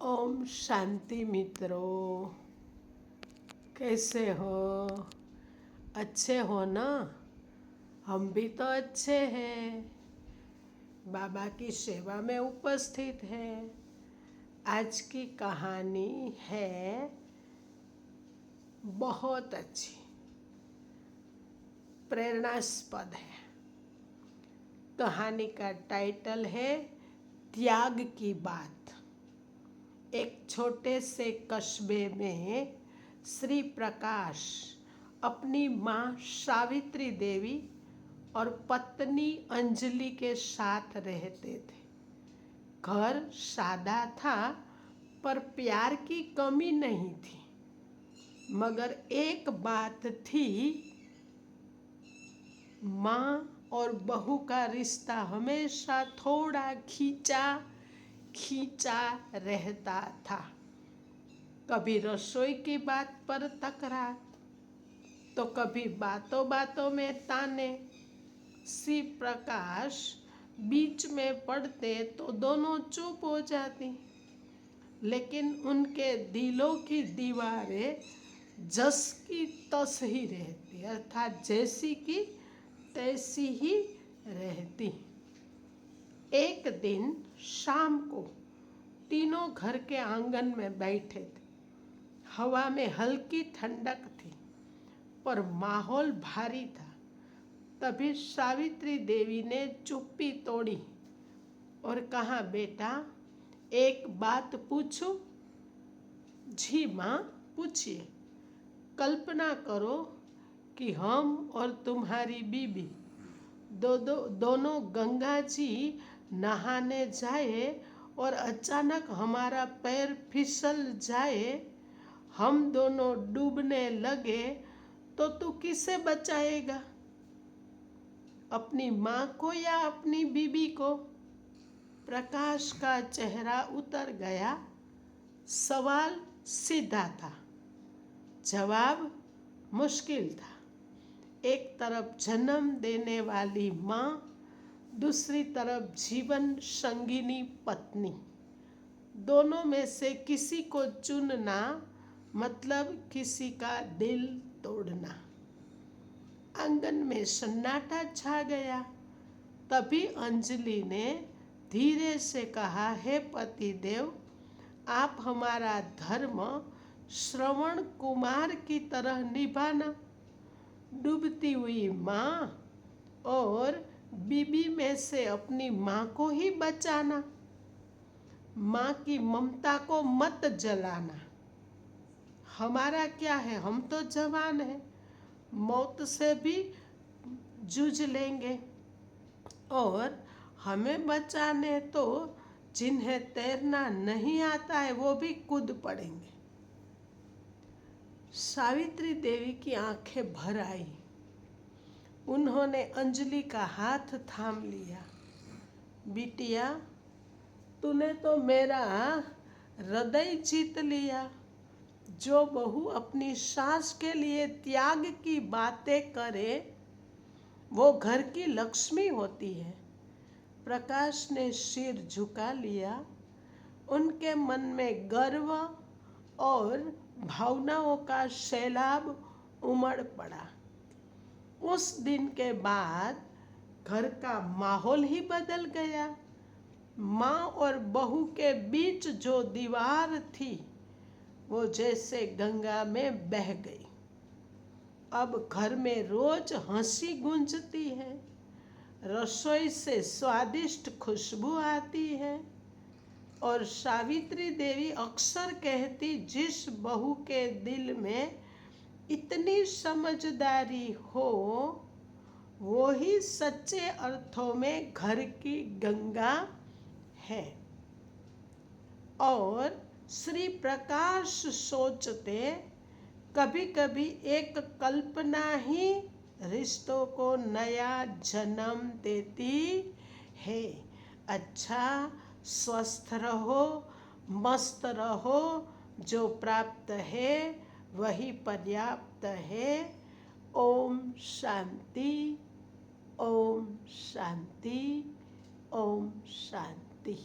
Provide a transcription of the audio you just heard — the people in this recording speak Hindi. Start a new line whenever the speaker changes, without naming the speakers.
ओम शांति मित्रों, कैसे हो? अच्छे हो ना? हम भी तो अच्छे हैं, बाबा की सेवा में उपस्थित हैं। आज की कहानी है बहुत अच्छी, प्रेरणास्पद है। कहानी का टाइटल है त्याग की बात। एक छोटे से कस्बे में श्री प्रकाश अपनी माँ सावित्री देवी और पत्नी अंजलि के साथ रहते थे। घर सादा था पर प्यार की कमी नहीं थी। मगर एक बात थी, माँ और बहू का रिश्ता हमेशा थोड़ा खींचा रहता था। कभी रसोई की बात पर तकरार, तो कभी बातों बातों में ताने। श्री प्रकाश बीच में पड़ते तो दोनों चुप हो जाती, लेकिन उनके दिलों की दीवारें जस की तस ही रहती, अर्थात जैसी की तैसी ही रहती। एक दिन शाम को तीनों घर के आंगन में बैठे थे। हवा में हल्की ठंडक थी पर माहौल भारी था। तभी सावित्री देवी ने चुप्पी तोड़ी और कहा, बेटा एक बात पूछूं? जी माँ, पूछिए। कल्पना करो कि हम और तुम्हारी बीबी दोनों गंगा जी नहाने जाए और अचानक हमारा पैर फिसल जाए, हम दोनों डूबने लगे, तो तू किसे बचाएगा? अपनी माँ को या अपनी बीबी को? प्रकाश का चेहरा उतर गया। सवाल सीधा था, जवाब मुश्किल था। एक तरफ जन्म देने वाली माँ, दूसरी तरफ जीवन संगिनी पत्नी। दोनों में से किसी को चुनना मतलब किसी का दिल तोड़ना। आंगन में सन्नाटा छा गया। तभी अंजलि ने धीरे से कहा, हे पतिदेव, आप हमारा धर्म श्रवण कुमार की तरह निभाना। डूबती हुई माँ और बीबी में से अपनी माँ को ही बचाना। माँ की ममता को मत जलाना। हमारा क्या है, हम तो जवान हैं, मौत से भी जूझ लेंगे। और हमें बचाने तो जिन्हें तैरना नहीं आता है वो भी कूद पड़ेंगे। सावित्री देवी की आंखें भर आई। उन्होंने अंजलि का हाथ थाम लिया। बिटिया, तूने तो मेरा हृदय जीत लिया। जो बहू अपनी सास के लिए त्याग की बातें करे वो घर की लक्ष्मी होती है। प्रकाश ने सिर झुका लिया। उनके मन में गर्व और भावनाओं का सैलाब उमड़ पड़ा। उस दिन के बाद घर का माहौल ही बदल गया। माँ और बहू के बीच जो दीवार थी वो जैसे गंगा में बह गई। अब घर में रोज हंसी गूंजती है, रसोई से स्वादिष्ट खुशबू आती है। और सावित्री देवी अक्सर कहती, जिस बहू के दिल में इतनी समझदारी हो वो ही सच्चे अर्थों में घर की गंगा है। और श्री प्रकाश सोचते, कभी कभी एक कल्पना ही रिश्तों को नया जन्म देती है। अच्छा, स्वस्थ रहो, मस्त रहो। जो प्राप्त है वही पर्याप्त है। ओम शांति, ओम शांति, ओम शांति।